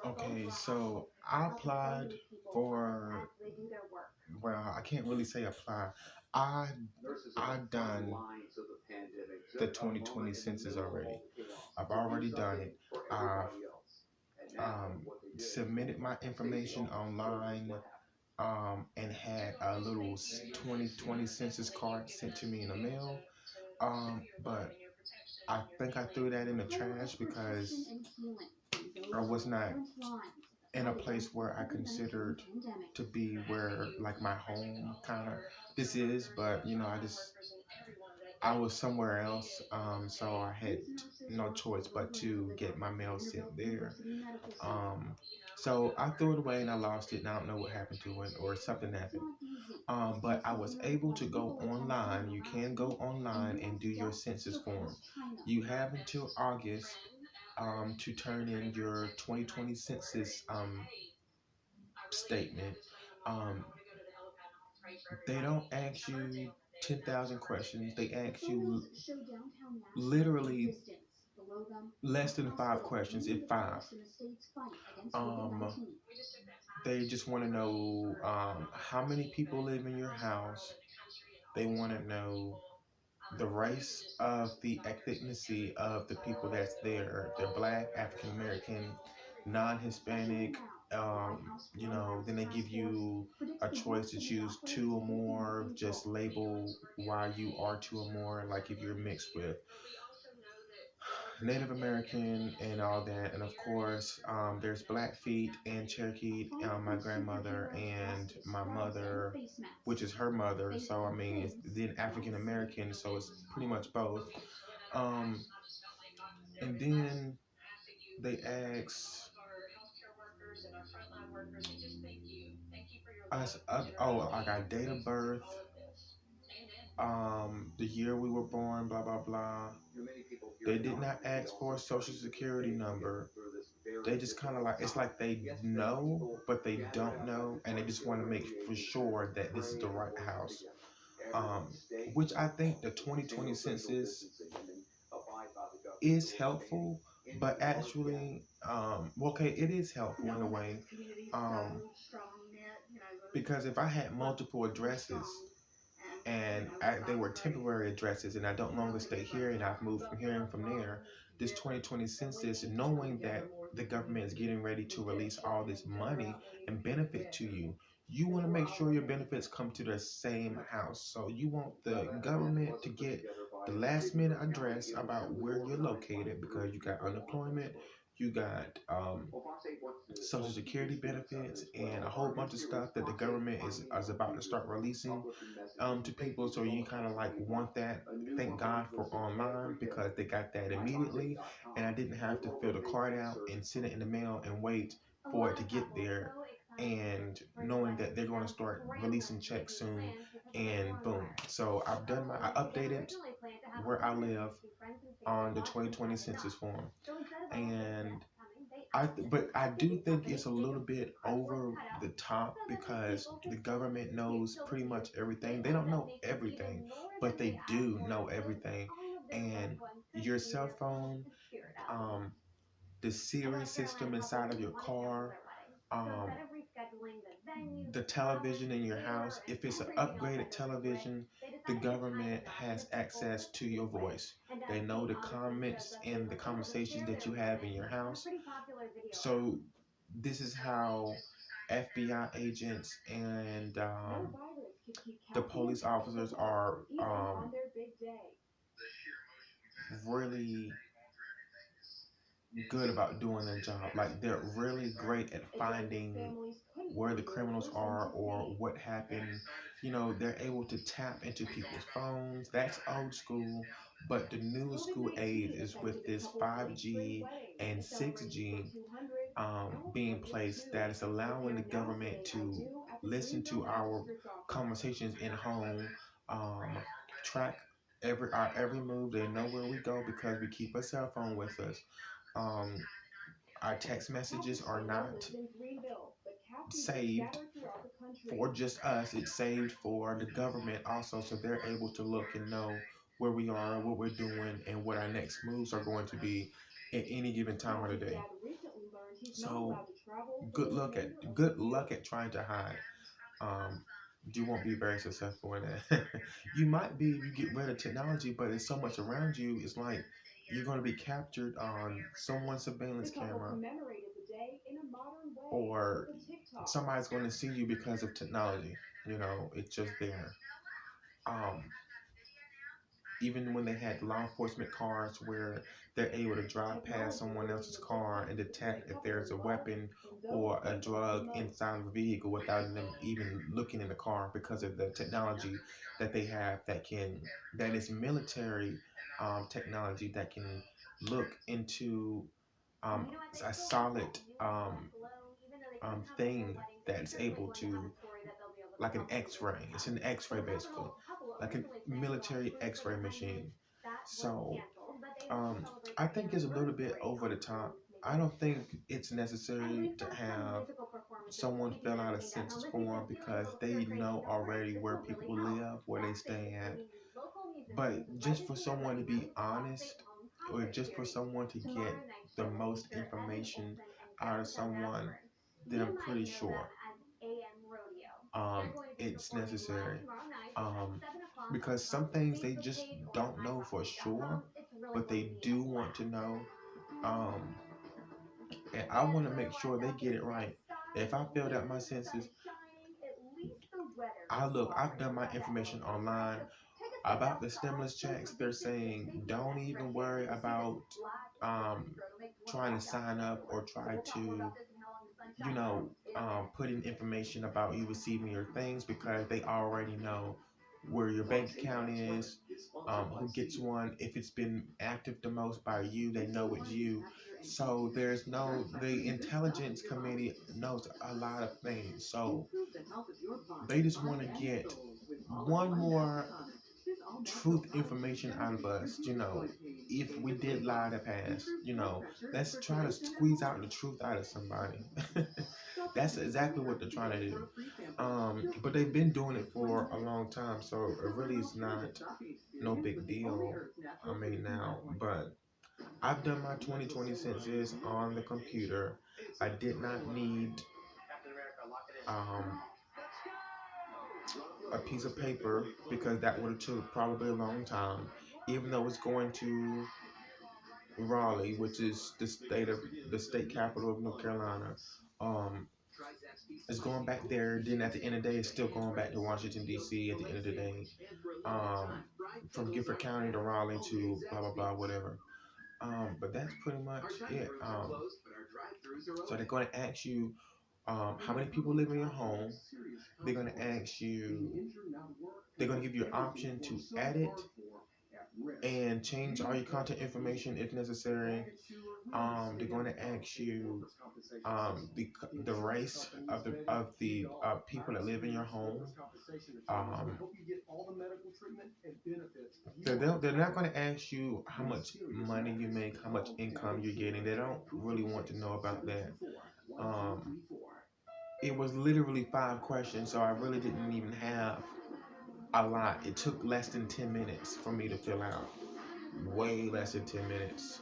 Okay, so I applied for, well, I can't really say apply. I I done the 2020 census already. I've already done it. I've submitted my information online, and had a little 2020 census card sent to me in the mail. But I think I threw that in the trash because I was not in a place where I considered to be where like my home kind of this is, but I was somewhere else, so I had no choice but to get my mail sent there. Um, so I threw it away and I lost it, and I don't know what happened to it or something happened. But I was able to go online. You can go online and do your census form. You have until August to turn in your 2020 census statement. Um, they don't ask you 10,000 questions. They ask you literally less than 5 questions, if five. Um, they just want to know how many people live in your house. They want to know the race of the ethnicity of the people that's there. They're black, African American, non-Hispanic. Then they give you a choice to choose two or more. Just label why you are two or more, like if you're mixed with Native American and all that. And of course, there's Blackfeet and Cherokee, my grandmother and my mother, which is her mother. So, I mean, it's then African American, so it's pretty much both. Um, and then they ask us, oh, I got date of birth, the year we were born, blah, blah, blah. They did not ask for a social security number. They just kind of like, it's like they know, but they don't know, and they just want to make for sure that this is the right house. Um, which I think the 2020 census is helpful, but actually, okay, it is helpful in a way, um, because if I had multiple addresses and they were temporary addresses, and I don't longer stay here, and I've moved from here and from there. This 2020 census, knowing that the government is getting ready to release all this money and benefit to you, you want to make sure your benefits come to the same house. So you want the government to get the last minute address about where you're located because you got unemployment, you got social security benefits, and a whole bunch of stuff that the government is about to start releasing to people. So you kind of like want that. Thank God for online because they got that immediately, and I didn't have to fill the card out and send it in the mail and wait for it to get there. And knowing that they're going to start releasing checks soon, and boom. So I updated where I live on the 2020 census form, and but I do think it's a little bit over the top because the government knows pretty much everything. They don't know everything, but they do know everything. And your cell phone, um, the Siri system inside of your car, um, the television in your house, if it's an upgraded television, the government has access to your voice. They know the comments and the conversations that you have in your house. So this is how FBI agents and the police officers are really good about doing their job. Like they're really great at finding where the criminals are or what happened. They're able to tap into people's phones. That's old school, but the new school age is with this 5G and 6G being placed that is allowing the government to listen to our conversations in home, um, track our every move. They know where we go because we keep a cell phone with us. Um, our text messages are not saved for just us. It's saved for the government also, so they're able to look and know where we are, what we're doing, and what our next moves are going to be at any given time of the day. So good luck at trying to hide. Um, you won't be very successful in that. You might be if you get rid of technology, but there's so much around you. It's like you're going to be captured on someone's surveillance camera, or somebody's going to see you because of technology. You know, it's just there. Um, Even when they had law enforcement cars where they're able to drive past someone else's car and detect if there's a weapon or a drug inside of the vehicle without them even looking in the car because of the technology that they have that is military technology that can look into um, a solid thing that's able to, like an X-ray. It's an X-ray basically, like a military X-ray machine. So I think it's a little bit over the top. I don't think it's necessary to have someone fill out a census form because they know already where people live, where they stay at. But just for someone to be honest, or just for someone to get the most information out of someone, then I'm pretty sure it's necessary. Because some things they just don't know for sure, but they do want to know. Um, and I want to make sure they get it right. If I filled out my census, I've done my information online about the stimulus checks. They're saying don't even worry about trying to sign up or try to, put in information about you receiving your things because they already know where your bank account is, who gets one. If it's been active the most by you, they know it's you. So the intelligence committee knows a lot of things. So they just want to get one more truth information out of us. If we did lie to pass, let's try to squeeze out the truth out of somebody. That's exactly what they're trying to do. But they've been doing it for a long time, so it really is not no big deal. I mean, now, but I've done my 2020 census on the computer. I did not need um, a piece of paper because that would have took probably a long time, even though it's going to Raleigh, which is the state capital of North Carolina. Um, it's going back there. Then at the end of the day, it's still going back to Washington D.C. At the end of the day, from Gifford County to Raleigh to blah blah blah whatever. But that's pretty much it. So they're going to ask you how many people live in your home. They're going to ask you. They're going to give you an option to edit and change all your contact information if necessary. They're going to ask you the race of the people that live in your home. Um, they're not going to ask you how much money you make, how much income you're getting. They don't really want to know about that. Um, it was literally 5 questions, so I really didn't even have a lot. It took less than 10 minutes for me to fill out. Way less than 10 minutes.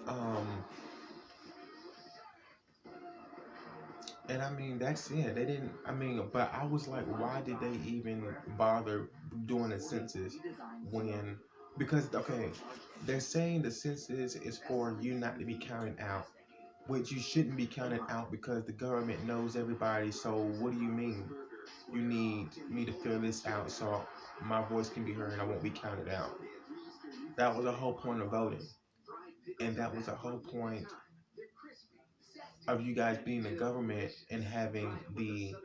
Um, And I mean, that's it. They didn't, I mean, but I was like, why did they even bother doing a census when, because, okay, they're saying the census is for you not to be counted out, which you shouldn't be counted out because the government knows everybody. So what do you mean? You need me to fill this out so my voice can be heard and I won't be counted out. That was the whole point of voting. And that was the whole point of you guys being the government and having the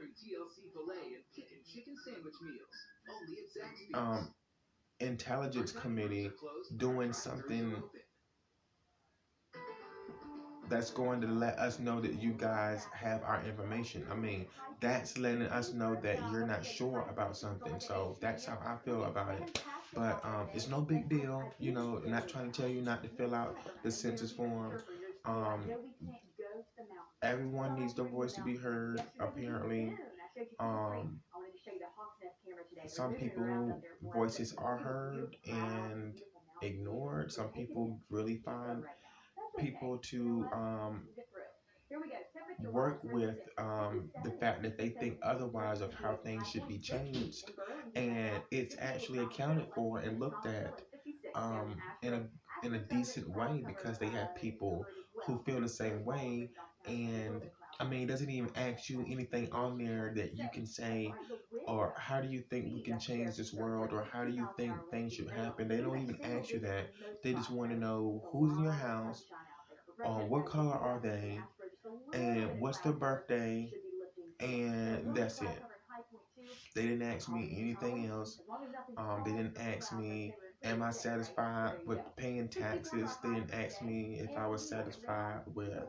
um, intelligence committee doing something that's going to let us know that you guys have our information. I mean, that's letting us know that you're not sure about something. So that's how I feel about it. But it's no big deal, not trying to tell you not to fill out the census form. Um, Everyone needs their voice to be heard, apparently. Um, some people voices are heard and ignored. Some people really find people to work with the fact that they think otherwise of how things should be changed, and it's actually accounted for and looked at in a decent way because they have people who feel the same way. And I mean, it doesn't even ask you anything on there that you can say, or how do you think we can change this world, or how do you think things should happen. They don't even ask you that. They just want to know who's in your house, what color are they, and what's their birthday, and that's it. They didn't ask me anything else. They didn't ask me, am I satisfied with paying taxes? They didn't ask me if I was satisfied with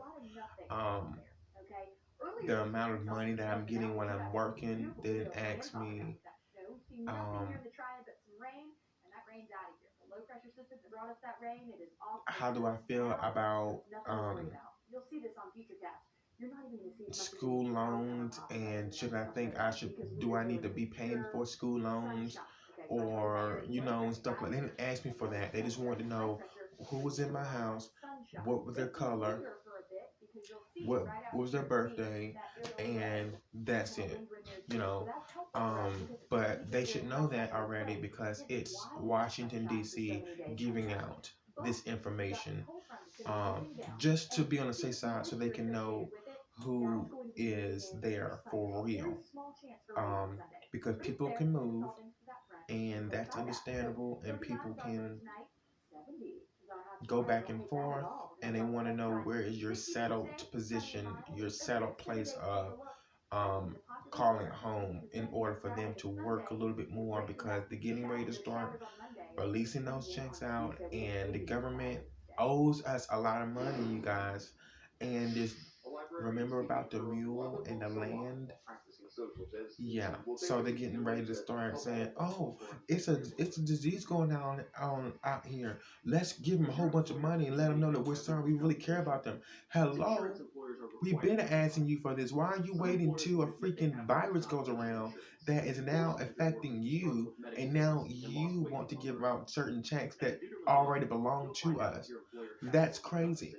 um, the amount of money that I'm getting when I'm working. They didn't ask me um, how do I feel about school loans, and should I think I should, do I need to be paying for school loans, or stuff like that. They didn't ask me for that. They just wanted to know who was in my house, what was their color, what was their birthday, and that's it. You know, but they should know that already because it's Washington D.C. giving out this information, just to be on the safe side, so they can know who is there for real. Um, because people can move, and that's understandable, and people can go back and forth, and they want to know where is your settled position, your settled place of calling home, in order for them to work a little bit more, because they're getting ready to start releasing those checks out, and the government owes us a lot of money, you guys. And just remember about the mule and the land. Yeah, so they're getting ready to start saying, "Oh, it's a disease going on out here. Let's give them a whole bunch of money and let them know that we're sorry. We really care about them." Hello, we've been asking you for this. Why are you waiting till a freaking virus goes around that is now affecting you, and now you want to give out certain checks that already belong to us? That's crazy.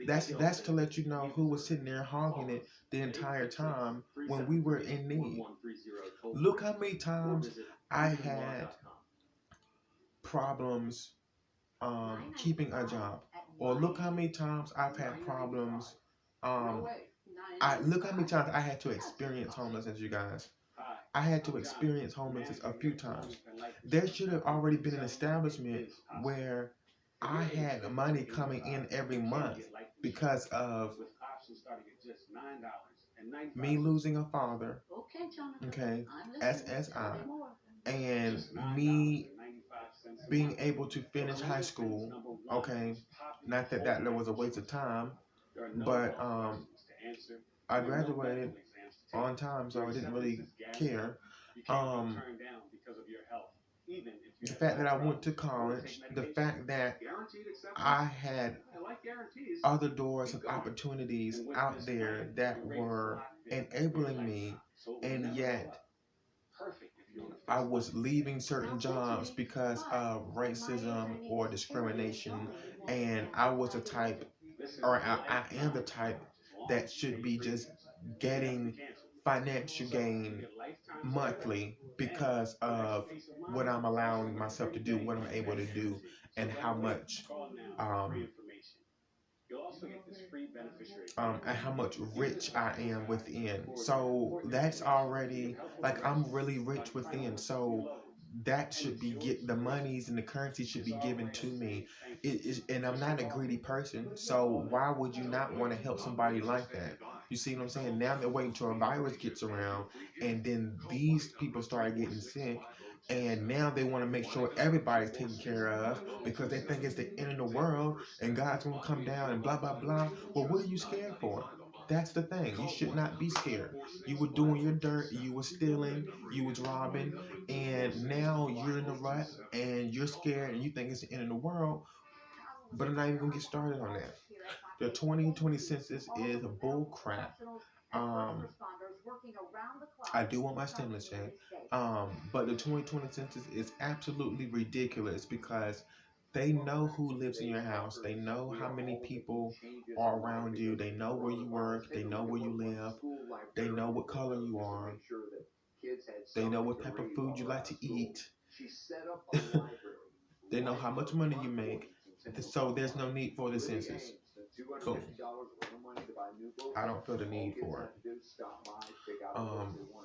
That's to let you know who was sitting there hogging it the entire time when we were in need. Look how many times I had problems keeping a job, or look how many times I've had problems. Um, I look how many times I had to experience homelessness, you guys. I had to experience homelessness a few times. There should have already been an establishment where I had money coming in every month because of me losing a father, okay, SSI, and me being able to finish high school, okay. Not that that was a waste of time, but I graduated on time, so I didn't really care. Um, the fact that I went to college, the fact that I had other doors of opportunities out there that were enabling me, and yet I was leaving certain jobs because of racism or discrimination, and I was the type, or I am the type that should be just getting financial gain monthly because of what I'm allowing myself to do, what I'm able to do, and how much um, and how much rich I am within. So that's already, like, I'm really rich within. So that should be get the monies and the currency should be given to me. It is, and I'm not a greedy person. So why would you not want to help somebody like that? You see what I'm saying? Now they're waiting till a virus gets around, and then these people start getting sick, and now they want to make sure everybody's taken care of because they think it's the end of the world and God's gonna come down and blah blah blah. Well, what are you scared for? That's the thing. You should not be scared. You were doing your dirt, you were stealing, you was robbing, and now you're in the rut and you're scared and you think it's the end of the world. But I'm not even gonna get started on that. The 2020 census is a bull crap. Um, I do want my stimulus check. But the 2020 census is absolutely ridiculous because They know who lives in your house. They know how many people are around you. They know where you work. They know where you live. They know what color you are. They know what type of food you like to eat. They know how much money you make. So there's no need for the census. Boom. I don't feel the need for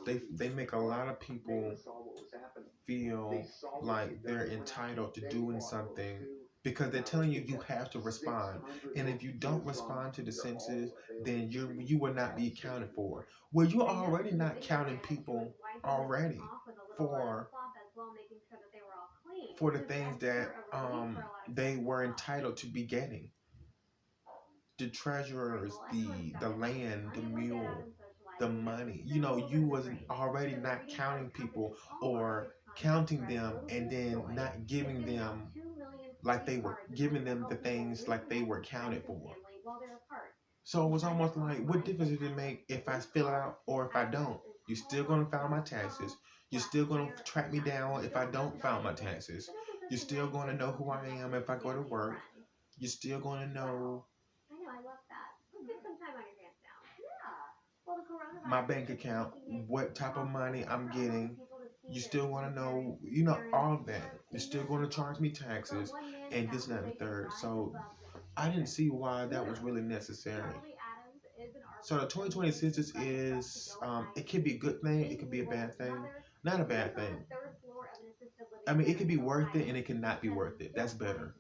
it. They make a lot of people feel like they're entitled to doing something because they're telling you you have to respond, and if you don't respond to the census, then you will not be accounted for. Well, you're already not counting people already for the things that they were entitled to be getting. The treasurers, the land, the mule, the money. You know, you was already not counting people or counting them and then not giving them like they were giving them the things like they were counted for. So it was almost like, what difference does it make if I fill it out or if I don't? You're still gonna file my taxes. You're still gonna track me down if I don't file my taxes. You're still gonna know who I am if I go to work. You're still gonna know my bank account, what type of money I'm getting. You still want to know, all of that. You're still going to charge me taxes and this, that, and the third. So I didn't see why that was really necessary. So the 2020 census is, it could be a good thing, it could be a bad thing. Not a bad thing. I mean, it could be worth it and it could not be worth it. That's better.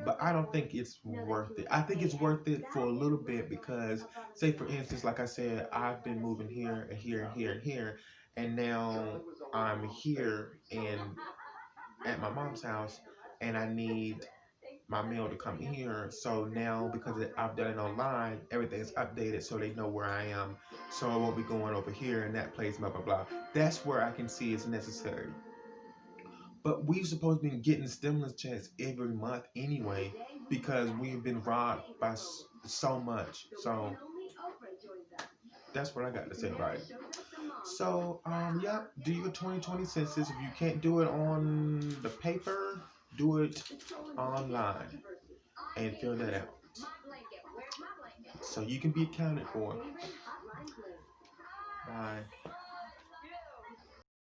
But I don't think it's worth it. I think it's worth it for a little bit because, say for instance, like I said, I've been moving here and here and here and here, and now I'm here and at my mom's house, and I need my mail to come here. So now because I've done it online, everything's updated so they know where I am. So I won't be going over here and that place, blah blah blah. That's where I can see it's necessary. But we've supposed to be getting stimulus checks every month anyway because we've been robbed by so much. So that's what I got to say about it. So, yeah, do your 2020 census. If you can't do it on the paper, do it online and fill that out. So you can be accounted for. Bye.